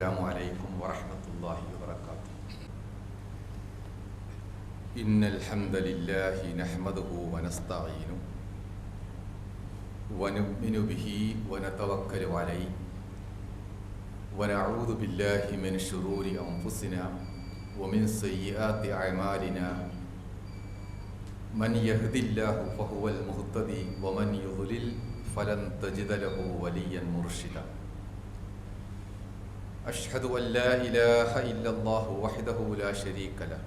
السلام عليكم ورحمة الله وبركاته. إن الحمد لله نحمده ونستعينه ونؤمن به ونتوكل عليه ونعوذ بالله من شرور أنفسنا ومن سيئات أعمالنا من يهد الله فهو المهتدي ومن يضلل فلن تجد له وليا مرشدا. أشهد أن لا إله إلا الله وحده لا شريك له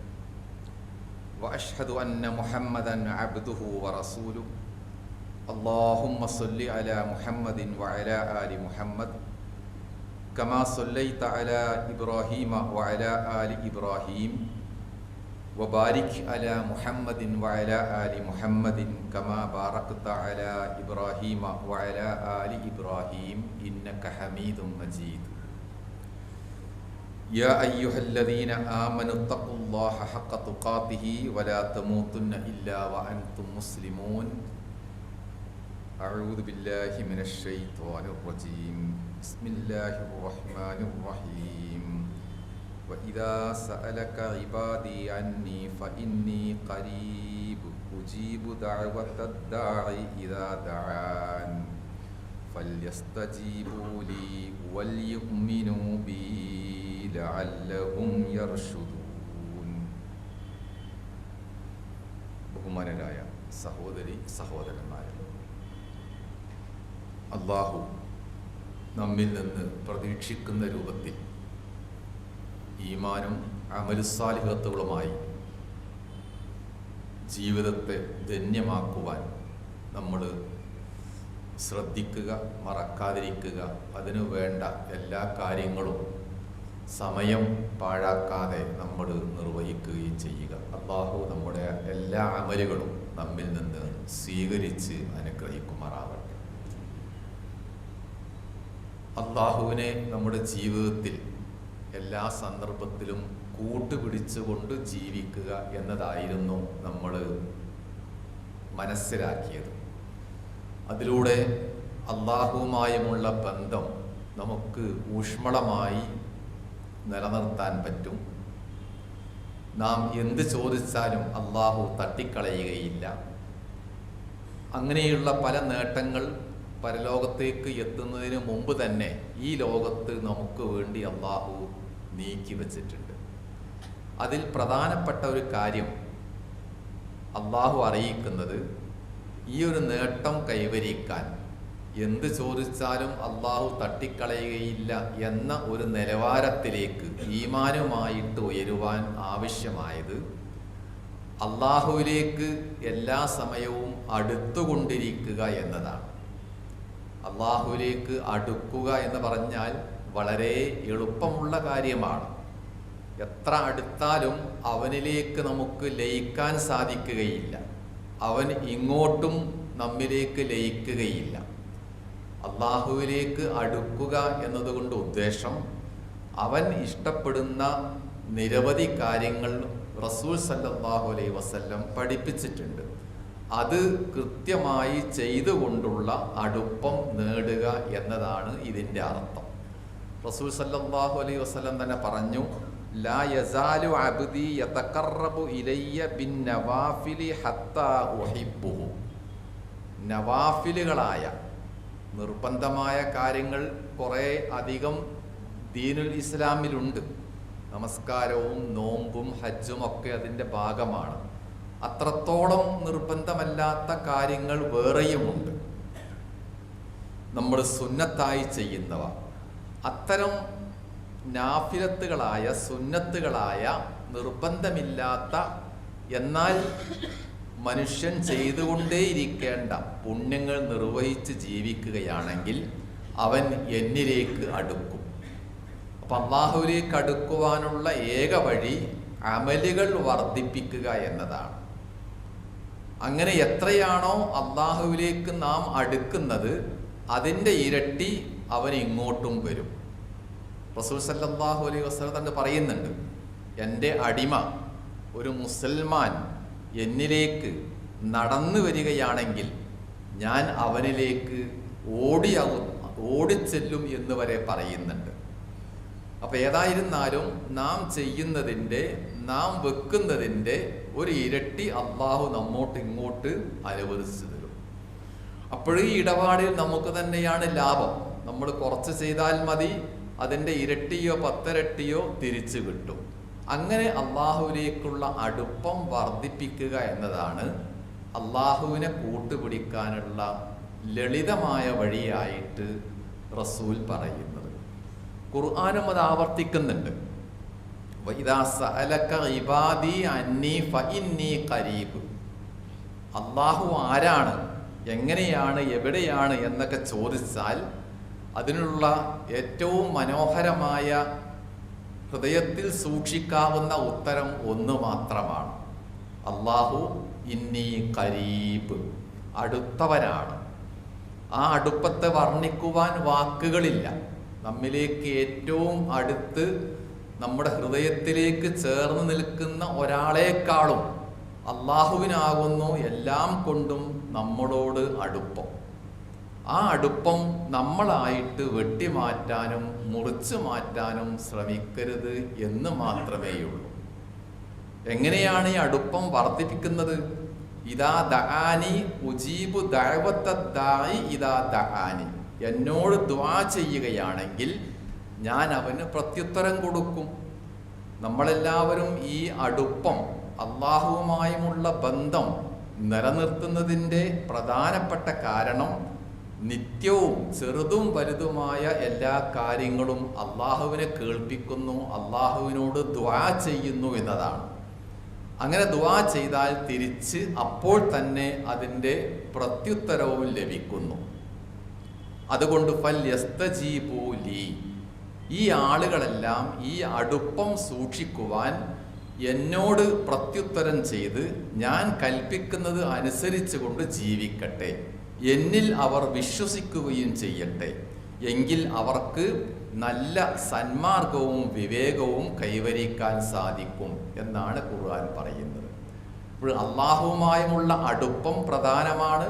وأشهد أن محمدا عبده ورسوله. اللهم صل على محمد وعلى آل محمد كما صليت على إبراهيم وعلى آل إبراهيم وبارك على محمد وعلى آل محمد كما باركت على إبراهيم وعلى آل إبراهيم إنك حميد مجيد. يا أيها الذين آمنوا اتقوا الله حق تقاته ولا تموتن إلا وأنتم مسلمون. أعوذ بالله من الشيطان الرجيم. بسم الله الرحمن الرحيم. وإذا سألك عبادي عني فإني قريب أجيب دعوة الداعي إذا دعان فليستجيبوا لي وليؤمنوا بي ലഅല്ലഹും യർഷുദൂൻ. ബഹുമാനരായ സഹോദരി സഹോദരന്മാരെ, അല്ലാഹു നമ്മിൽ നിന്ന് പ്രതീക്ഷിക്കുന്ന രൂപത്തിൽ ഈമാനും അമലുസ്സാലിഹത്തുകളുമായി ജീവിതത്തെ ധന്യമാക്കുവാൻ നമ്മൾ ശ്രദ്ധിക്കുക, മറക്കാതിരിക്കുക. അതിനു വേണ്ട എല്ലാ കാര്യങ്ങളും സമയം പാഴാക്കാതെ നമ്മൾ നിർവഹിക്കുകയും ചെയ്യുക. അല്ലാഹു നമ്മുടെ എല്ലാ അമലുകളും നമ്മിൽ നിന്ന് സ്വീകരിച്ച് അനുഗ്രഹിക്കുമാറാവട്ടെ. അല്ലാഹുവിനെ നമ്മുടെ ജീവിതത്തിൽ എല്ലാ സന്ദർഭത്തിലും കൂട്ടുപിടിച്ചുകൊണ്ട് ജീവിക്കുക എന്നതായിരുന്നു നമ്മൾ മനസ്സിലാക്കിയത്. അതിലൂടെ അല്ലാഹുവുമായുമുള്ള ബന്ധം നമുക്ക് ഊഷ്മളമായി നിലനിർത്താൻ പറ്റും. നാം എന്ത് ചോദിച്ചാലും അല്ലാഹു തട്ടിക്കളയുകയില്ല. അങ്ങനെയുള്ള പല നേട്ടങ്ങൾ പരലോകത്തേക്ക് എത്തുന്നതിന് മുമ്പ് തന്നെ ഈ ലോകത്ത് നമുക്ക് വേണ്ടി അല്ലാഹു നീക്കി വച്ചിട്ടുണ്ട്. അതിൽ പ്രധാനപ്പെട്ട ഒരു കാര്യം അല്ലാഹു അറിയിക്കുന്നത്, ഈ ഒരു നേട്ടം കൈവരിക്കാൻ എന്ത് ചോദിച്ചാലും അല്ലാഹു തട്ടിക്കളയുകയില്ല എന്ന ഒരു നിലവാരത്തിലേക്ക് ഈമാനുമായിട്ട് ഉയരുവാൻ ആവശ്യമായത് അല്ലാഹുവിലേക്ക് എല്ലാ സമയവും അടുത്തുകൊണ്ടിരിക്കുക എന്നതാണ്. അല്ലാഹുവിലേക്ക് അടുക്കുക എന്ന് പറഞ്ഞാൽ വളരെ എളുപ്പമുള്ള കാര്യമാണ്. എത്ര അടുത്താലും അവനിലേക്ക് നമുക്ക് ലയിക്കാൻ സാധിക്കുകയില്ല. അവൻ ഇങ്ങോട്ടും നമ്മിലേക്ക് ലയിക്കുകയില്ല. അല്ലാഹുവിലേക്ക് അടുക്കുക എന്നതുകൊണ്ട് ഉദ്ദേശം അവൻ ഇഷ്ടപ്പെടുന്ന നിരവധി കാര്യങ്ങൾ റസൂൽ സല്ലല്ലാഹു അലൈഹി വസല്ലം പഠിപ്പിച്ചിട്ടുണ്ട്. അത് കൃത്യമായി ചെയ്തുകൊണ്ടുള്ള അടുപ്പം നേടുക എന്നതാണ് ഇതിൻ്റെ അർത്ഥം. റസൂൽ സല്ലല്ലാഹു അലൈഹി വസല്ലം തന്നെ പറഞ്ഞു, ലാ യസാലു അബ്ദി യതഖറബു ഇലയ്യ ബിൻ നവാഫിലി ഹത്താ ഉഹിബ്ബുഹു. നവാഫിലുകളായ നിർബന്ധമായ കാര്യങ്ങൾ കുറേ അധികം ദീനുൽ ഇസ്ലാമിലുണ്ട്. നമസ്കാരവും നോമ്പും ഹജ്ജും ഒക്കെ അതിൻ്റെ ഭാഗമാണ്. അത്രത്തോളം നിർബന്ധമല്ലാത്ത കാര്യങ്ങൾ വേറെയുമുണ്ട്, നമ്മൾ സുന്നത്തായി ചെയ്യുന്നവ. അത്തരം നാഫിലത്തുകളായ സുന്നത്തുകളായ നിർബന്ധമില്ലാത്ത എന്നാൽ മനുഷ്യൻ ചെയ്തുകൊണ്ടേയിരിക്കേണ്ട പുണ്യങ്ങൾ നിർവഹിച്ച് ജീവിക്കുകയാണെങ്കിൽ അവൻ എന്നിലേക്ക് അടുക്കും. അപ്പം അല്ലാഹുവിലേക്ക് അടുക്കുവാനുള്ള ഏക വഴി അമലുകൾ വർദ്ധിപ്പിക്കുക എന്നതാണ്. അങ്ങനെ എത്രയാണോ അല്ലാഹുവിലേക്ക് നാം അടുക്കുന്നത് അതിൻ്റെ ഇരട്ടി അവൻ ഇങ്ങോട്ടും വരും. റസൂൽ സല്ലല്ലാഹു അലൈഹി വസല്ലം തന്നെ പറയുന്നുണ്ട്, എൻ്റെ അടിമ ഒരു മുസൽമാൻ എന്നിലേക്ക് നടന്നു വരികയാണെങ്കിൽ ഞാൻ അവനിലേക്ക് ഓടിച്ചെല്ലും എന്ന് വരെ പറയുന്നുണ്ട്. അപ്പം ഏതായിരുന്നാലും നാം ചെയ്യുന്നതിൻ്റെ, നാം വെക്കുന്നതിൻ്റെ ഒരു ഇരട്ടി അള്ളാഹു നമ്മോട്ട് ഇങ്ങോട്ട് അനുവദിച്ചു തരും. അപ്പോഴീ ഇടപാടിൽ നമുക്ക് തന്നെയാണ് ലാഭം. നമ്മൾ കുറച്ച് ചെയ്താൽ മതി, അതിൻ്റെ ഇരട്ടിയോ 10 ഇരട്ടിയോ തിരിച്ചു കിട്ടും. അങ്ങനെ അള്ളാഹുവിലേക്കുള്ള അടുപ്പം വർദ്ധിപ്പിക്കുക എന്നതാണ് അള്ളാഹുവിനെ കൂട്ടുപിടിക്കാനുള്ള ലളിതമായ വഴിയായിട്ട് റസൂൽ പറയുന്നത്. ഖുർആനും അത് ആവർത്തിക്കുന്നുണ്ട്. വഇദാ സഅലക ഇബാദി അന്നി ഫഇന്നി ഖരീബ്. അള്ളാഹു ആരാണ്, എങ്ങനെയാണ്, എവിടെയാണ് എന്നൊക്കെ ചോദിച്ചാൽ അതിനുള്ള ഏറ്റവും മനോഹരമായ, ഹൃദയത്തിൽ സൂക്ഷിക്കാവുന്ന ഉത്തരം ഒന്ന് മാത്രമാണ്: അള്ളാഹു ഇന്നി ഖരീബ്, അടുത്തവനാണ്. ആ അടുപ്പത്തെ വർണ്ണിക്കുവാൻ വാക്കുകളില്ല. നമ്മിലേക്ക് ഏറ്റവും അടുത്ത്, നമ്മുടെ ഹൃദയത്തിലേക്ക് ചേർന്ന് നിൽക്കുന്ന ഒരാളെക്കാളും അള്ളാഹുവിനാകുന്നു എല്ലാം കൊണ്ടും നമ്മളോട് അടുപ്പം. ആ അടുപ്പം നമ്മളായിട്ട് വെട്ടിമാറ്റാനും മുറിച്ചു മാറ്റാനും ശ്രമിക്കരുത് എന്ന് മാത്രമേയുള്ളൂ. എങ്ങനെയാണ് ഈ അടുപ്പം വർദ്ധിപ്പിക്കുന്നത്? ഇദാ ദആനി ഉജീബു ദഅവത ദാഇ ഇദാ ദആനി. എന്നോട് ദുആ ചെയ്യുകയാണെങ്കിൽ ഞാൻ അവന് പ്രത്യുത്തരം കൊടുക്കും. നമ്മളെല്ലാവരും ഈ അടുപ്പം, അള്ളാഹുവുമായുമുള്ള ബന്ധം നിലനിർത്തുന്നതിൻ്റെ പ്രധാനപ്പെട്ട കാരണം നിത്യവും ചെറുതും വലുതുമായ എല്ലാ കാര്യങ്ങളും അള്ളാഹുവിനെ കേൾപ്പിക്കുന്നു, അള്ളാഹുവിനോട് ദുആ ചെയ്യുന്നു എന്നതാണ്. അങ്ങനെ ദുആ ചെയ്താൽ തിരിച്ച് അപ്പോൾ തന്നെ അതിൻ്റെ പ്രത്യുത്തരവും ലഭിക്കുന്നു. അതുകൊണ്ട് ഫൽയസ്തജീബൂ ലീ, ഈ ആളുകളെല്ലാം ഈ അടുപ്പം സൂക്ഷിക്കുവാൻ എന്നോട് പ്രത്യുത്തരം ചെയ്ത് ഞാൻ കൽപ്പിക്കുന്നത് അനുസരിച്ച് കൊണ്ട് ജീവിക്കട്ടെ, എന്നിൽ അവർ വിശ്വസിക്കുകയും ചെയ്യട്ടെ. എങ്കിൽ അവർക്ക് നല്ല സന്മാർഗവും വിവേകവും കൈവരിക്കാൻ സാധിക്കും എന്നാണ് ഖുർആൻ പറയുന്നത്. അപ്പോൾ അള്ളാഹുവുമായുമുള്ള അടുപ്പം പ്രധാനമാണ്.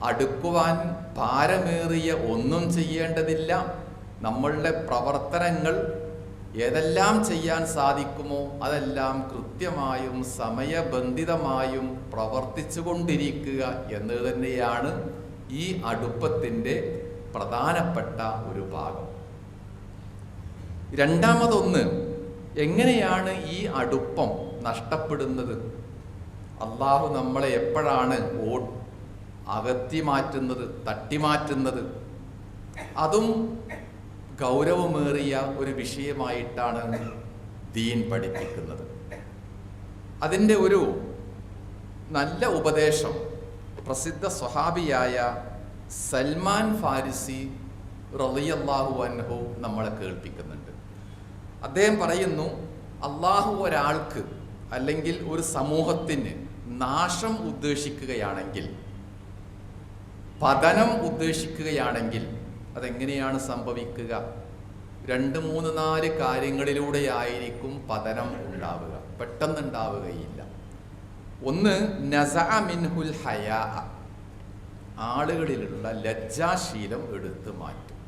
അടുക്കുവാൻ ഭാരമേറിയ ഒന്നും ചെയ്യേണ്ടതില്ല. നമ്മളുടെ പ്രവർത്തനങ്ങൾ ഏതെല്ലാം ചെയ്യാൻ സാധിക്കുമോ അതെല്ലാം കൃത്യമായും സമയബന്ധിതമായും പ്രവർത്തിച്ചു കൊണ്ടിരിക്കുക എന്നത് തന്നെയാണ് ഈ അടുപ്പത്തിൻ്റെ പ്രധാനപ്പെട്ട ഒരു ഭാഗം. രണ്ടാമതൊന്ന്, എങ്ങനെയാണ് ഈ അടുപ്പം നഷ്ടപ്പെടുന്നത്? അള്ളാഹു നമ്മളെ എപ്പോഴാണ് അകറ്റി മാറ്റുന്നത്, തട്ടിമാറ്റുന്നത്? അതും ഗൗരവമേറിയ ഒരു വിഷയമായിട്ടാണ് ദീൻ പഠിപ്പിക്കുന്നത്. അതിൻ്റെ ഒരു നല്ല ഉപദേശം പ്രസിദ്ധ സ്വഹാബിയായ സൽമാൻ ഫാരിസി റളിയല്ലാഹു അൻഹു നമ്മളെ കേൾപ്പിക്കുന്നുണ്ട്. അദ്ദേഹം പറയുന്നു, അള്ളാഹു ഒരാൾക്ക് അല്ലെങ്കിൽ ഒരു സമൂഹത്തിന് നാശം ഉദ്ദേശിക്കുകയാണെങ്കിൽ, പതനം ഉദ്ദേശിക്കുകയാണെങ്കിൽ അതെങ്ങനെയാണ് സംഭവിക്കുക? 2, 3, 4 കാര്യങ്ങളിലൂടെയായിരിക്കും പതനം ഉണ്ടാവുക, പെട്ടെന്നുണ്ടാവുകയില്ല. ഒന്ന്, നസഅ മിൻഹുൽ ഹയാ, ആളുകളിലുള്ള ലജ്ജാശീലം എടുത്തു മാറ്റും.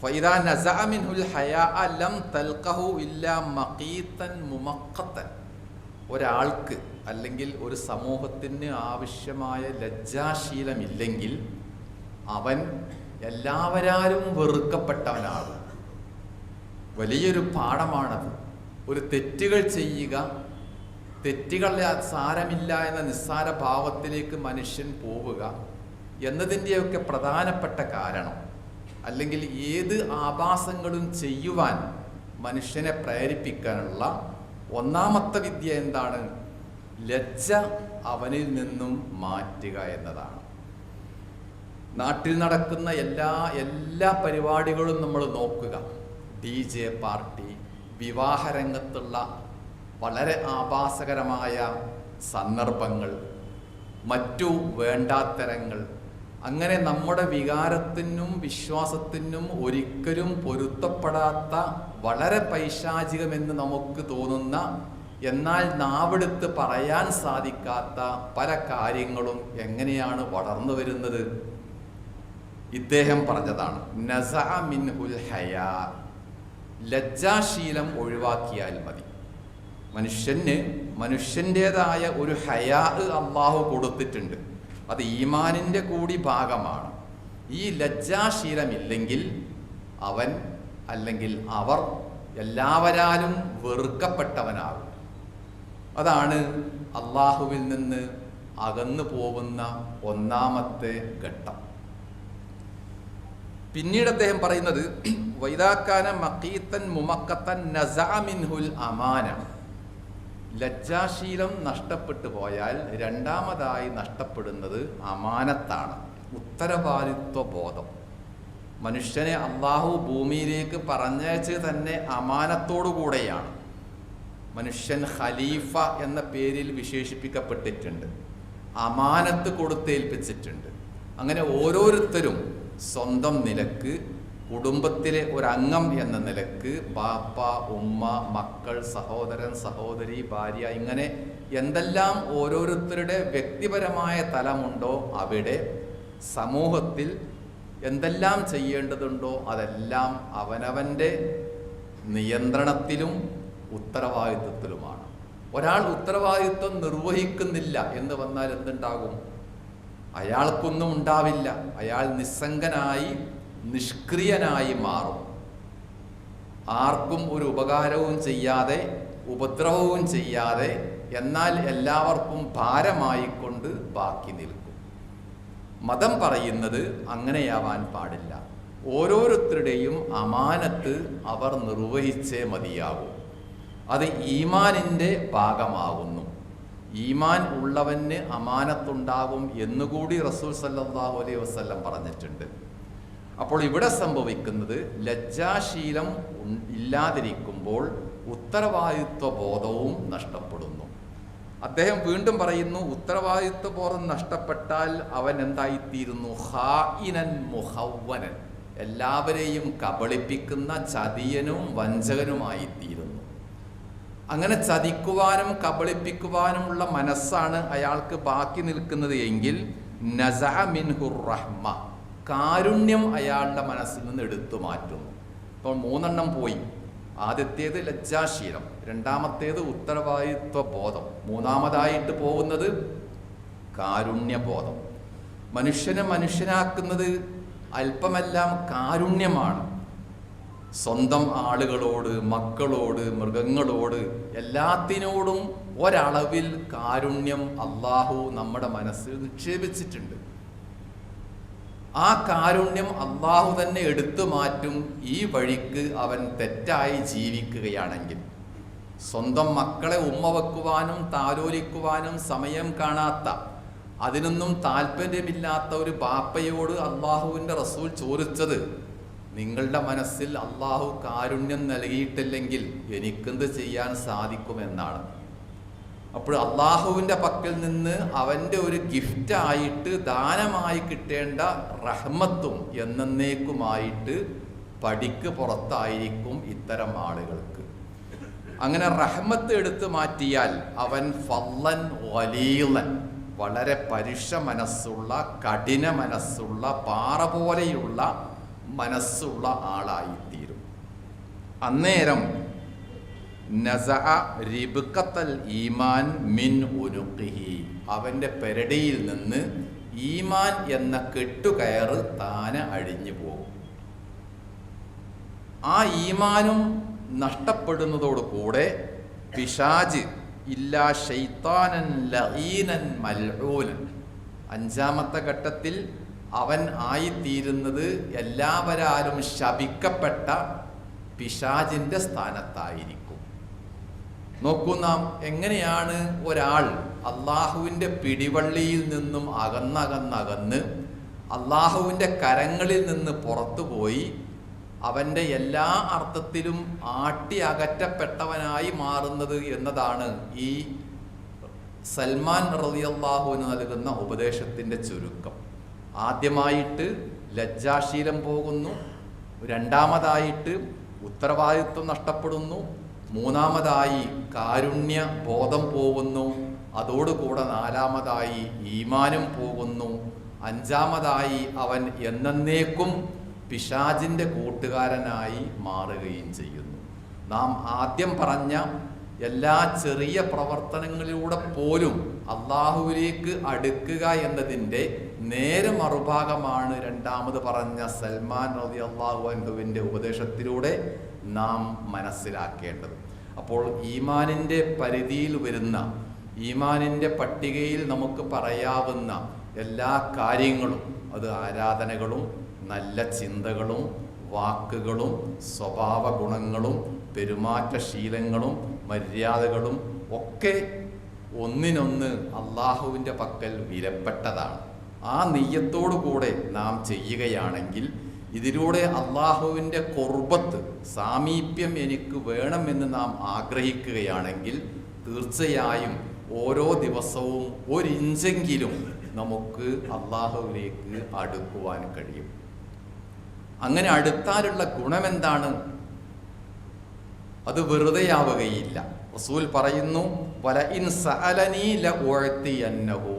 ഫൈദാ നസഅ മിൻഹുൽ ഹയാ ലം തൽഖഹു ഇല്ലാ മഖീതൻ മുമഖ്ഖതൻ. ഒരാൾക്ക് അല്ലെങ്കിൽ ഒരു സമൂഹത്തിന് ആവശ്യമായ ലജ്ജാശീലമില്ലെങ്കിൽ അവൻ എല്ലാവരാലും വെറുക്കപ്പെട്ടവനാണ്. വലിയൊരു പാഠമാണത്. ഒരു തെറ്റുകൾ ചെയ്യുക, തെറ്റുകളെ സാരമില്ല എന്ന നിസ്സാര ഭാവത്തിലേക്ക് മനുഷ്യൻ പോവുക എന്നതിൻ്റെയൊക്കെ പ്രധാനപ്പെട്ട കാരണം, അല്ലെങ്കിൽ ഏത് ആഭാസങ്ങളും ചെയ്യുവാൻ മനുഷ്യനെ പ്രേരിപ്പിക്കാനുള്ള ഒന്നാമത്തെ വിദ്യ എന്താണ്? ലജ്ജ അവനിൽ നിന്നും മാറ്റുക എന്നതാണ്. നാട്ടിൽ നടക്കുന്ന എല്ലാ പരിപാടികളും നമ്മൾ നോക്കുക. DJ പാർട്ടി, വിവാഹരംഗത്തുള്ള വളരെ ആഭാസകരമായ സന്ദർഭങ്ങൾ, മറ്റു വേണ്ടാത്തരങ്ങൾ, അങ്ങനെ നമ്മുടെ വികാരത്തിനും വിശ്വാസത്തിനും ഒരിക്കലും പൊരുത്തപ്പെടാത്ത, വളരെ പൈശാചികമെന്ന് നമുക്ക് തോന്നുന്ന, എന്നാൽ നാവെടുത്ത് പറയാൻ സാധിക്കാത്ത പല കാര്യങ്ങളും എങ്ങനെയാണ് വളർന്നു വരുന്നത്? ഇദ്ദേഹം പറഞ്ഞതാണ്, നസഅ മിൻഹുൽ ഹയാ, ലജ്ജാശീലം ഒഴിവാക്കിയാൽ മതി. മനുഷ്യൻ്റേതായ ഒരു ഹയാ അള്ളാഹു കൊടുത്തിട്ടുണ്ട്. അത് ഈമാനിൻ്റെ കൂടി ഭാഗമാണ്. ഈ ലജ്ജാശീലമില്ലെങ്കിൽ അവൻ അല്ലെങ്കിൽ അവർ എല്ലാവരാലും വെറുക്കപ്പെട്ടവനാകും. അതാണ് അള്ളാഹുവിൽ നിന്ന് അകന്നു പോകുന്ന ഒന്നാമത്തെ ഘട്ടം. പിന്നീട് അദ്ദേഹം പറയുന്നത് വൈദാക്കാന മഖീത്തൻ മുമക്കത്തൻ നസഅ മിൻഹുൽ അമാന. ലജ്ജാശീലം നഷ്ടപ്പെട്ടു പോയാൽ രണ്ടാമതായി നഷ്ടപ്പെടുന്നത് അമാനത്താണ്, ഉത്തരവാദിത്വ ബോധം. മനുഷ്യനെ അള്ളാഹു ഭൂമിയിലേക്ക് പറഞ്ഞയച്ച് തന്നെ അമാനത്തോടു കൂടെയാണ്. മനുഷ്യൻ ഖലീഫ എന്ന പേരിൽ വിശേഷിപ്പിക്കപ്പെട്ടിട്ടുണ്ട്, അമാനത്ത് കൊടുത്തേൽപ്പിച്ചിട്ടുണ്ട്. അങ്ങനെ ഓരോരുത്തരും സ്വന്തം നിലക്ക്, കുടുംബത്തിലെ ഒരംഗം എന്ന നിലക്ക് ബാപ്പ, ഉമ്മ, മക്കൾ, സഹോദരൻ, സഹോദരി, ഭാര്യ, ഇങ്ങനെ എന്തെല്ലാം ഓരോരുത്തരുടെ വ്യക്തിപരമായ തലമുണ്ടോ അവിടെ സമൂഹത്തിൽ എന്തെല്ലാം ചെയ്യേണ്ടതുണ്ടോ അതെല്ലാം അവനവൻ്റെ നിയന്ത്രണത്തിലും ഉത്തരവാദിത്വത്തിലുമാണ്. ഒരാൾ ഉത്തരവാദിത്വം നിർവഹിക്കുന്നില്ല എന്ന് വന്നാൽ എന്തുണ്ടാകും? അയാൾക്കൊന്നും ഉണ്ടാവില്ല. അയാൾ നിസ്സംഗനായി നിഷ്ക്രിയനായി മാറും. ആർക്കും ഒരു ഉപകാരവും ചെയ്യാതെ, ഉപദ്രവവും ചെയ്യാതെ, എന്നാൽ എല്ലാവർക്കും ഭാരമായിക്കൊണ്ട് ബാക്കി നിൽക്കും. മതം പറയുന്നത് അങ്ങനെയാവാൻ പാടില്ല. ഓരോരുത്തരുടെയും അമാനത്ത് അവർ നിർവഹിച്ചേ മതിയാകും. അത് ഈമാനിൻ്റെ ഭാഗമാകുന്നു. ഈമാൻ ഉള്ളവന് അമാനത്തുണ്ടാകും എന്നുകൂടി റസൂൽ സല്ലല്ലാഹു അലൈഹി വസല്ലം പറഞ്ഞിട്ടുണ്ട്. അപ്പോൾ ഇവിടെ സംഭവിക്കുന്നത് ലജ്ജാശീലം ഇല്ലാതിരിക്കുമ്പോൾ ഉത്തരവാദിത്വ ബോധവും നഷ്ടപ്പെടുന്നു. അദ്ദേഹം വീണ്ടും പറയുന്നു, ഉത്തരവാദിത്വ ബോധം നഷ്ടപ്പെട്ടാൽ അവൻ എന്തായിത്തീരുന്നു? ഖായിനൻ മുഖവ്വനൻ, എല്ലാവരെയും കബളിപ്പിക്കുന്ന ചതിയനും വഞ്ചകനുമായിത്തീരുന്നു. അങ്ങനെ ചതിക്കുവാനും കബളിപ്പിക്കുവാനുമുള്ള മനസ്സാണ് അയാൾക്ക് ബാക്കി നിൽക്കുന്നത് എങ്കിൽ നസഅ മിൻഹുർ റഹ്മ, കാരുണ്യം അയാളുടെ മനസ്സിൽ നിന്ന് എടുത്തു മാറ്റുന്നു. അപ്പോൾ 3 പോയി. ആദ്യത്തേത് ലജ്ജാശീലം, രണ്ടാമത്തേത് ഉത്തരവാദിത്വ ബോധം, മൂന്നാമതായിട്ട് പോകുന്നത് കാരുണ്യബോധം. മനുഷ്യനെ മനുഷ്യനാക്കുന്നത് അല്പമെല്ലാം കാരുണ്യമാണ്. സ്വന്തം ആളുകളോട്, മക്കളോട്, മൃഗങ്ങളോട്, എല്ലാത്തിനോടും ഒരളവിൽ കാരുണ്യം അള്ളാഹു നമ്മുടെ മനസ്സിൽ നിക്ഷേപിച്ചിട്ടുണ്ട്. ആ കാരുണ്യം അള്ളാഹു തന്നെ എടുത്തു മാറ്റും ഈ വഴിക്ക് അവൻ തെറ്റായി ജീവിക്കുകയാണെങ്കിൽ. സ്വന്തം മക്കളെ ഉമ്മ വെക്കുവാനും താലോലിക്കുവാനും സമയം കാണാത്ത, അതിനൊന്നും താല്പര്യമില്ലാത്ത ഒരു ബാപ്പയോട് അള്ളാഹുവിൻ്റെ റസൂൽ ചോദിച്ചത്, നിങ്ങളുടെ മനസ്സിൽ അള്ളാഹു കാരുണ്യം നൽകിയിട്ടില്ലെങ്കിൽ എനിക്കെന്ത് ചെയ്യാൻ സാധിക്കുമെന്നാണ്. അപ്പോൾ അള്ളാഹുവിൻ്റെ പക്കൽ നിന്ന് അവൻ്റെ ഒരു ഗിഫ്റ്റായിട്ട് ദാനമായി കിട്ടേണ്ട റഹ്മത്തും എന്നേക്കുമായിട്ട് പടിക്ക് പുറത്തായിരിക്കും ഇത്തരം ആളുകൾക്ക്. അങ്ങനെ റഹ്മത്ത് എടുത്തു മാറ്റിയാൽ അവൻ ഫള്ളൻ വലീലൻ, വളരെ പരുഷ മനസ്സുള്ള, കഠിന മനസ്സുള്ള, പാറ പോലെയുള്ള മനസ്സുള്ള ആളായിത്തീരും. അന്നേരം നസഅ റിബ്ഖത്തൽ ഈമാൻ മിൻ ഉനുഖിഹി, അവൻ്റെ പെരടിയിൽ നിന്ന് ഈമാൻ എന്ന കെട്ടുകയറ് താനെ അഴിഞ്ഞു പോകും. ആ ഈമാനും നഷ്ടപ്പെടുന്നതോടുകൂടെ പിശാച് ഇല്ലാ ശൈത്താനൻ ലഈനൻ മൽഊനൻ, 5ാമത്തെ ഘട്ടത്തിൽ അവൻ ആയിത്തീരുന്നത് എല്ലാവരാലും ശപിക്കപ്പെട്ട പിശാചിൻ്റെ സ്ഥാനത്തായിരിക്കും. നോക്കൂ, നാം എങ്ങനെയാണ് ഒരാൾ അള്ളാഹുവിൻ്റെ പിടിവള്ളിയിൽ നിന്നും അകന്നകന്നകന്ന് അള്ളാഹുവിൻ്റെ കരങ്ങളിൽ നിന്ന് പുറത്തുപോയി അവൻ്റെ എല്ലാ അർത്ഥത്തിലും ആട്ടി അകറ്റപ്പെട്ടവനായി മാറുന്നത് എന്നതാണ് ഈ സൽമാൻ റളിയല്ലാഹു അൻഹു നൽകുന്ന ഉപദേശത്തിൻ്റെ ചുരുക്കം. ആദ്യമായിട്ട് ലജ്ജാശീലം പോകുന്നു, രണ്ടാമതായിട്ട് ഉത്തരവാദിത്വം നഷ്ടപ്പെടുന്നു, മൂന്നാമതായി കാരുണ്യ ബോധം പോകുന്നു, അതോടുകൂടെ 4ാമതായി ഈമാനും പോകുന്നു, 5ാമതായി അവൻ എന്നേക്കും പിശാചിൻ്റെ കൂട്ടുകാരനായി മാറുകയും ചെയ്യുന്നു. നാം ആദ്യം പറഞ്ഞ എല്ലാ ചെറിയ പ്രവർത്തനങ്ങളിലൂടെ പോലും അള്ളാഹുവിലേക്ക് അടുക്കുക എന്നതിൻ്റെ നേരെ മറുഭാഗമാണ് രണ്ടാമത് പറഞ്ഞ സൽമാൻ റളിയല്ലാഹു അൻഹുവിൻ്റെ ഉപദേശത്തിലൂടെ നാം മനസ്സിലാക്കേണ്ടത്. അപ്പോൾ ഈമാനിൻ്റെ പരിധിയിൽ വരുന്ന, ഈമാനിൻ്റെ പട്ടികയിൽ നമുക്ക് പറയാവുന്ന എല്ലാ കാര്യങ്ങളും, അത് ആരാധനകളും നല്ല ചിന്തകളും വാക്കുകളും സ്വഭാവ ഗുണങ്ങളും പെരുമാറ്റശീലങ്ങളും മര്യാദകളും ഒക്കെ ഒന്നിനൊന്ന് അള്ളാഹുവിൻ്റെ പക്കൽ വിലപ്പെട്ടതാണ്. ആ നിയ്യത്തോടു കൂടെ നാം ചെയ്യുകയാണെങ്കിൽ, ഇതിലൂടെ അള്ളാഹുവിൻ്റെ ഖുർബത്ത്, സാമീപ്യം എനിക്ക് വേണമെന്ന് നാം ആഗ്രഹിക്കുകയാണെങ്കിൽ, തീർച്ചയായും ഓരോ ദിവസവും ഒരിഞ്ചെങ്കിലും നമുക്ക് അള്ളാഹുവിലേക്ക് അടുക്കുവാൻ കഴിയും. അങ്ങനെ അടുത്താലുള്ള ഗുണമെന്താണ്? അത് വെറുതെയാവുകയില്ല. റസൂൽ പറയുന്നു, വലഇൻ സഅലനീ ലഉഅതിയന്നഹു,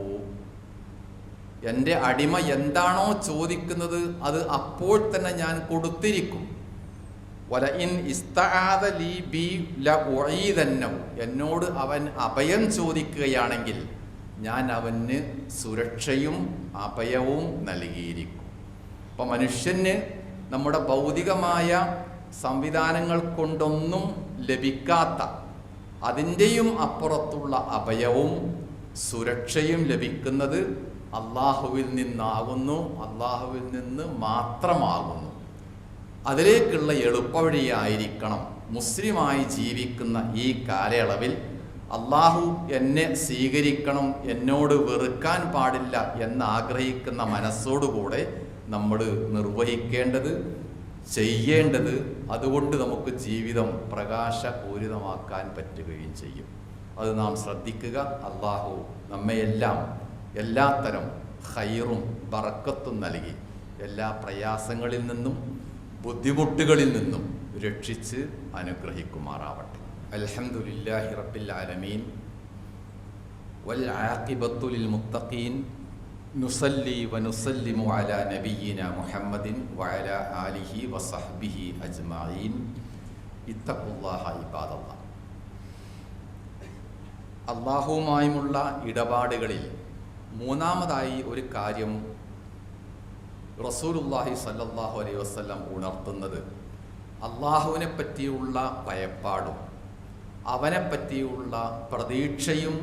എൻ്റെ അടിമ എന്താണോ ചോദിക്കുന്നത് അത് അപ്പോൾ തന്നെ ഞാൻ കൊടുത്തിരിക്കും. വലഇൻ ഇസ്തആദ ലീ ബി ലഉഈദന്നഹു, എന്നോട് അവൻ അഭയം ചോദിക്കുകയാണെങ്കിൽ ഞാൻ അവന് സുരക്ഷയും അഭയവും നൽകിയിരിക്കും. അപ്പം മനുഷ്യന് നമ്മുടെ ഭൗതികമായ സംവിധാനങ്ങൾ കൊണ്ടൊന്നും ലഭിക്കാത്ത, അതിൻ്റെയും അപ്പുറത്തുള്ള അഭയവും സുരക്ഷയും ലഭിക്കുന്നത് അള്ളാഹുവിൽ നിന്നാകുന്നു, അള്ളാഹുവിൽ നിന്ന് മാത്രമാകുന്നു. അതിലേക്കുള്ള എളുപ്പവഴിയായിരിക്കണം മുസ്ലിമായി ജീവിക്കുന്ന ഈ കാലയളവിൽ അള്ളാഹു എന്നെ സ്വീകരിക്കണം, എന്നോട് വെറുക്കാൻ പാടില്ല എന്നാഗ്രഹിക്കുന്ന മനസ്സോടുകൂടെ നമ്മൾ നിർവഹിക്കേണ്ടത്, ചെയ്യേണ്ടത്. അതുകൊണ്ട് നമുക്ക് ജീവിതം പ്രകാശപൂരിതമാക്കാൻ പറ്റുകയും ചെയ്യും. അത് നാം ശ്രദ്ധിക്കുക. അള്ളാഹു നമ്മയെല്ലാം എല്ലാത്തരം ഖൈറും ബറക്കത്തും നൽകി എല്ലാ പ്രയാസങ്ങളിൽ നിന്നും ബുദ്ധിമുട്ടുകളിൽ നിന്നും രക്ഷിച്ച് അനുഗ്രഹിക്കുമാറാവട്ടെ. അൽഹംദുലില്ലാഹി റബ്ബിൽ ആലമീൻ വൽ ആഖിബത്തു ലിൽ മുത്തഖീൻ നുസല്ലി വനുസല്ലിമു അലാ നബിയ്യിന മുഹമ്മദിൻ വഅലാ ആലിഹി വസഹ്ബിഹി അജ്മഈൻ. ഇത്തഖുല്ലാഹ ഇബാദല്ലാഹ്. അല്ലാഹുവുമായുമുള്ള ഇടപാടുകളിൽ മൂന്നാമതായി ഒരു കാര്യം റസൂലുള്ളാഹി സ്വല്ലല്ലാഹു അലൈഹി വസല്ലം ഉണർത്തുന്നത് അള്ളാഹുവിനെ പറ്റിയുള്ള ഭയപ്പാടും അവനെപ്പറ്റിയുള്ള പ്രതീക്ഷയും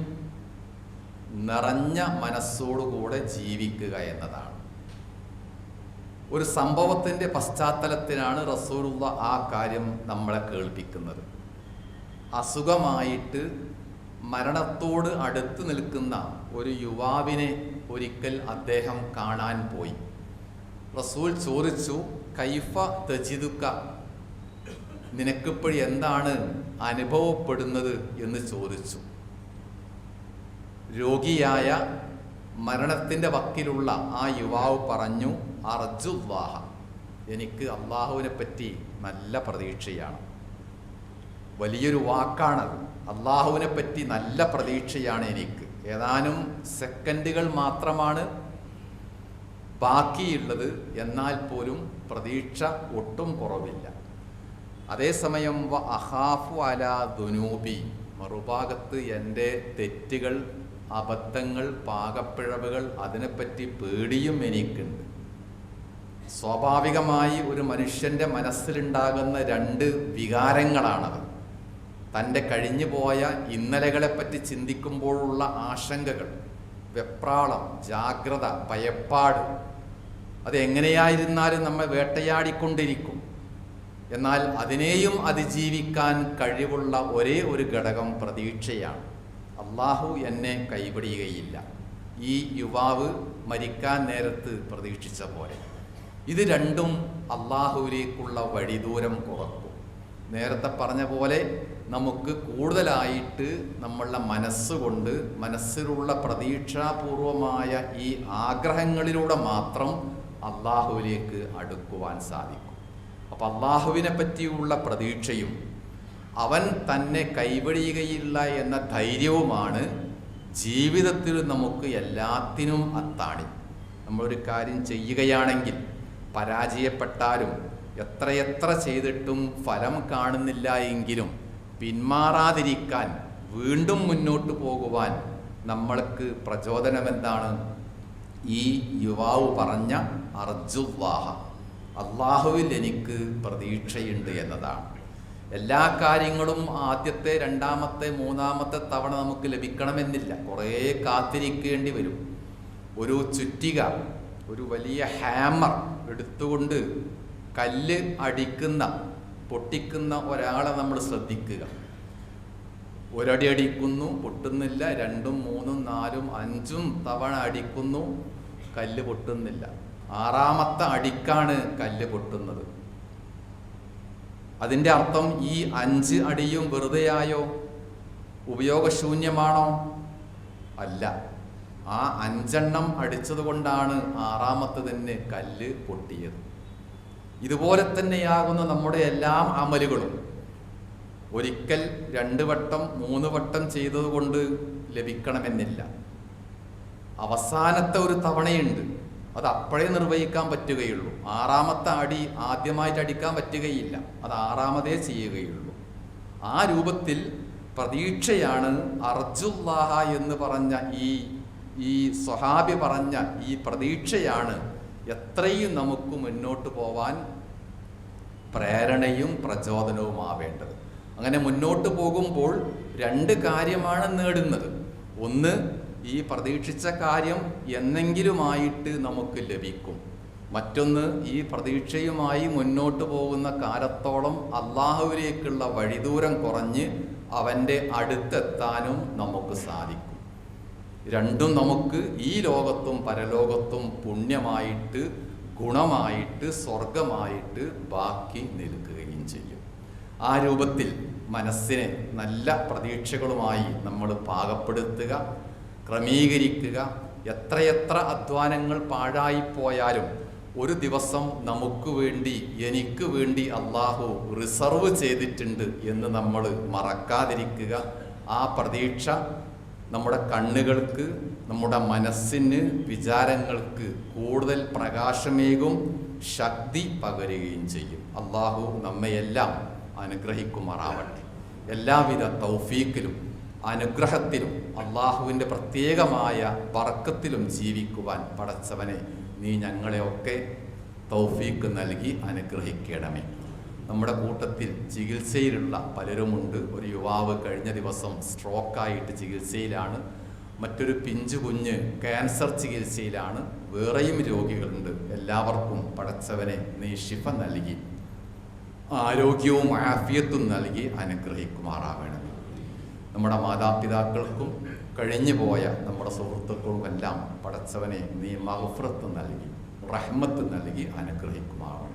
നിറഞ്ഞ മനസ്സോടുകൂടെ ജീവിക്കുക എന്നതാണ്. ഒരു സംഭവത്തിൻ്റെ പശ്ചാത്തലത്തിലാണ് റസൂലുള്ള ആ കാര്യം നമ്മളെ കേൾപ്പിക്കുന്നത്. അസുഖമായിട്ട് മരണത്തോട് അടുത്ത് നിൽക്കുന്ന ഒരു യുവാവിനെ ഒരിക്കൽ അദ്ദേഹം കാണാൻ പോയി. റസൂൽ ചോദിച്ചു, കൈഫ തജിദുക, നിനക്കിപ്പോഴും എന്താണ് അനുഭവപ്പെടുന്നത് എന്ന് ചോദിച്ചു. രോഗിയായ മരണത്തിൻ്റെ വക്കിലുള്ള ആ യുവാവ് പറഞ്ഞു, അർജുല്ലാഹ, എനിക്ക് അള്ളാഹുവിനെ പറ്റി നല്ല പ്രതീക്ഷയാണ്. വലിയൊരു വാക്കാണത്. അള്ളാഹുവിനെ പറ്റി നല്ല പ്രതീക്ഷയാണ് എനിക്ക്. ഏതാനും സെക്കൻഡുകൾ മാത്രമാണ് ബാക്കിയുള്ളത്, എന്നാൽ പോലും പ്രതീക്ഷ ഒട്ടും കുറവില്ല. അതേസമയം വ അഹാഫു അലാ ദുനൂബി, മറുഭാഗത്ത് എൻ്റെ തെറ്റുകൾ, അബദ്ധങ്ങൾ, പാകപ്പിഴവുകൾ, അതിനെപ്പറ്റി പേടിയും എനിക്കുണ്ട്. സ്വാഭാവികമായി ഒരു മനുഷ്യൻ്റെ മനസ്സിലുണ്ടാകുന്ന രണ്ട് വികാരങ്ങളാണത്. തൻ്റെ കഴിഞ്ഞുപോയ ഇന്നലകളെപ്പറ്റി ചിന്തിക്കുമ്പോഴുള്ള ആശങ്കകൾ, വെപ്രാളം, ജാഗ്രത, ഭയപ്പാട്, അതെങ്ങനെയായിരുന്നാലും നമ്മെ വേട്ടയാടിക്കൊണ്ടിരിക്കും. എന്നാൽ അതിനെയും അതിജീവിക്കാൻ കഴിവുള്ള ഒരേ ഒരു ഘടകം പ്രതീക്ഷയാണ്. അള്ളാഹു എന്നെ കൈപിടിയുകയില്ല. ഈ യുവാവ് മരിക്കാൻ നേരത്ത് പ്രതീക്ഷിച്ച പോലെ ഇത് രണ്ടും അള്ളാഹുവിലേക്കുള്ള വഴിദൂരം കുറക്കും. നേരത്തെ പറഞ്ഞ പോലെ നമുക്ക് കൂടുതലായിട്ട് നമ്മളുടെ മനസ്സുകൊണ്ട്, മനസ്സിലുള്ള പ്രതീക്ഷാപൂർവമായ ഈ ആഗ്രഹങ്ങളിലൂടെ മാത്രം അള്ളാഹുവിലേക്ക് അടുക്കുവാൻ സാധിക്കും. അപ്പം അള്ളാഹുവിനെ പറ്റിയുള്ള പ്രതീക്ഷയും അവൻ തന്നെ കൈവടിയുകയില്ല എന്ന ധൈര്യവുമാണ് ജീവിതത്തിൽ നമുക്ക് എല്ലാത്തിനും അത്താണി. നമ്മളൊരു കാര്യം ചെയ്യുകയാണെങ്കിൽ പരാജയപ്പെട്ടാലും എത്രയെത്ര ചെയ്തിട്ടും ഫലം കാണുന്നില്ല എങ്കിലും പിന്മാറാതിരിക്കാൻ, വീണ്ടും മുന്നോട്ട് പോകുവാൻ നമ്മൾക്ക് പ്രചോദനമെന്താണ്? ഈ യുവാവ് പറഞ്ഞ അർജുല്ലാഹ, അള്ളാഹുവിൽ എനിക്ക് പ്രതീക്ഷയുണ്ട് എന്നതാണ്. എല്ലാ കാര്യങ്ങളും ആദ്യത്തെ, രണ്ടാമത്തെ, മൂന്നാമത്തെ തവണ നമുക്ക് ലഭിക്കണമെന്നില്ല. കുറേ കാത്തിരിക്കേണ്ടി വരും. ഒരു ചുറ്റിക, ഒരു വലിയ ഹാമർ എടുത്തുകൊണ്ട് കല്ല് അടിക്കുന്ന, പൊട്ടിക്കുന്ന ഒരാളെ നമ്മൾ ശ്രദ്ധിക്കുക. ഒരടി അടിക്കുന്നു, പൊട്ടുന്നില്ല. 2, 3, 4, 5 തവണ അടിക്കുന്നു, കല്ല് പൊട്ടുന്നില്ല. 6ാമത്തെ അടിക്കാണ് കല്ല് പൊട്ടുന്നത്. അതിൻ്റെ അർത്ഥം ഈ 5 അടിയും വെറുതെയായോ? ഉപയോഗശൂന്യമാണോ? അല്ല. ആ 5 അടിച്ചത് കൊണ്ടാണ് 6ാമത്തെ തന്നെ കല്ല് പൊട്ടിയത്. ഇതുപോലെ തന്നെയാകുന്ന നമ്മുടെ എല്ലാ അമലുകളും ഒരിക്കൽ 2 വട്ടം 3 വട്ടം ചെയ്തതുകൊണ്ട് ലഭിക്കണമെന്നില്ല. അവസാനത്തെ ഒരു തവണയുണ്ട്, അത് അപ്പോഴേ നിർവഹിക്കാൻ പറ്റുകയുള്ളൂ. 6ാമത്തെ അടി ആദ്യമായിട്ട് അടിക്കാൻ പറ്റുകയില്ല, അത് 6ാമതേ ചെയ്യുകയുള്ളൂ. ആ രൂപത്തിൽ പ്രതീക്ഷയാണ് അർജുല്ലാഹ എന്ന് പറഞ്ഞ ഈ സ്വഹാബി പറഞ്ഞ ഈ പ്രതീക്ഷയാണ് എത്രയും നമുക്ക് മുന്നോട്ട് പോവാൻ പ്രേരണയും പ്രചോദനവുമാവേണ്ടത്. അങ്ങനെ മുന്നോട്ട് പോകുമ്പോൾ 2 കാര്യമാണ് നേടുന്നത്. ഒന്ന്, ഈ പ്രതീക്ഷിച്ച കാര്യം എന്നെങ്കിലുമായിട്ട് നമുക്ക് ലഭിക്കും. മറ്റൊന്ന്, ഈ പ്രതീക്ഷയുമായി മുന്നോട്ട് പോകുന്ന കാലത്തോളം അള്ളാഹുവിലേക്കുള്ള വഴിദൂരം കുറഞ്ഞ് അവൻ്റെ അടുത്തെത്താനും നമുക്ക് സാധിക്കും. 2ഉം നമുക്ക് ഈ ലോകത്തും പരലോകത്തും പുണ്യമായിട്ട്, ഗുണമായിട്ട്, സ്വർഗമായിട്ട് ബാക്കി നിൽക്കുകയും ചെയ്യും. ആ രൂപത്തിൽ മനസ്സിനെ നല്ല പ്രതീക്ഷകളുമായി നമ്മൾ പാകപ്പെടുത്തുക, ക്രമീകരിക്കുക. എത്രയെത്ര അധ്വാനങ്ങൾ പാഴായിപ്പോയാലും ഒരു ദിവസം നമുക്ക് വേണ്ടി, എനിക്ക് വേണ്ടി അള്ളാഹു റിസർവ് ചെയ്തിട്ടുണ്ട് എന്ന് നമ്മൾ മറക്കാതിരിക്കുക. ആ പ്രതീക്ഷ നമ്മുടെ കണ്ണുകൾക്ക്, നമ്മുടെ മനസ്സിന്, വിചാരങ്ങൾക്ക് കൂടുതൽ പ്രകാശമേകും, ശക്തി പകരുകയും ചെയ്യും. അള്ളാഹു നമ്മയെല്ലാം അനുഗ്രഹിക്കുമാറാവട്ടെ. എല്ലാവിധ തൗഫീക്കിലും അനുഗ്രഹത്തിലും അള്ളാഹുവിൻ്റെ പ്രത്യേകമായ ബർക്കത്തിലും ജീവിക്കുവാൻ പടച്ചവനെ നീ ഞങ്ങളെയൊക്കെ തൗഫീക്ക് നൽകി അനുഗ്രഹിക്കണമേ. നമ്മുടെ കൂട്ടത്തിൽ ചികിത്സയിലുള്ള പലരുമുണ്ട്. ഒരു യുവാവ് കഴിഞ്ഞ ദിവസം സ്ട്രോക്കായിട്ട് ചികിത്സയിലാണ്. മറ്റൊരു പിഞ്ചു കുഞ്ഞ് ക്യാൻസർ ചികിത്സയിലാണ്. വേറെയും രോഗികളുണ്ട്. എല്ലാവർക്കും പടച്ചവനെ നീ ശിഫ നൽകി ആരോഗ്യവും ആഫിയത്തും നൽകി അനുഗ്രഹിക്കുമാറാവണം. നമ്മുടെ മാതാപിതാക്കൾക്കും കഴിഞ്ഞു പോയ നമ്മുടെ സുഹൃത്തുക്കൾക്കെല്ലാം പടച്ചവനെ നീ മഗ്ഫിറത്ത് നൽകി, റഹ്മത്ത് നൽകി അനുഗ്രഹിക്കുമാറാവണം.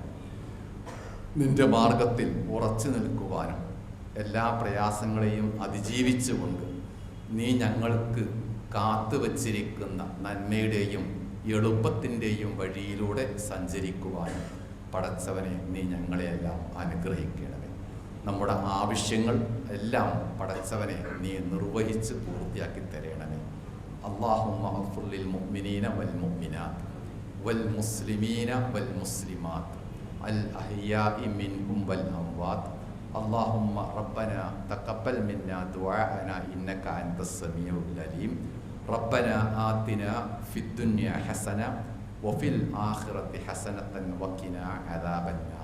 നിന്റെ മാർഗത്തിൽ ഉറച്ചു നിൽക്കുവാനും എല്ലാ പ്രയാസങ്ങളെയും അതിജീവിച്ചുകൊണ്ട് നീ ഞങ്ങൾക്ക് കാത്തുവച്ചിരിക്കുന്ന നന്മയുടെയും എളുപ്പത്തിൻ്റെയും വഴിയിലൂടെ സഞ്ചരിക്കുവാനും പടച്ചവനെ നീ ഞങ്ങളെയെല്ലാം അനുഗ്രഹിക്കണമേ. നമ്മുടെ ആവശ്യങ്ങൾ എല്ലാം പടച്ചവനെ നീ നിർവഹിച്ച് പൂർത്തിയാക്കി തരണമേ. അല്ലാഹുമ്മ അഗ്ഫിർ ലിൽ മുഅ്മിനീന വൽ മുഅ്മിനാത്ത് വൽ മുസ്ലിമീന വൽ മുസ്ലിമാത്ത് അൽ അഹ്യാഇ മിൻഹും വൽ അംവാത്ത്. اللهم ربنا تقبل منا دعاءنا إنك أنت السميع العليم. ربنا آتنا في الدنيا حسنة وفي الآخرة حسنة وقنا عذاب النار.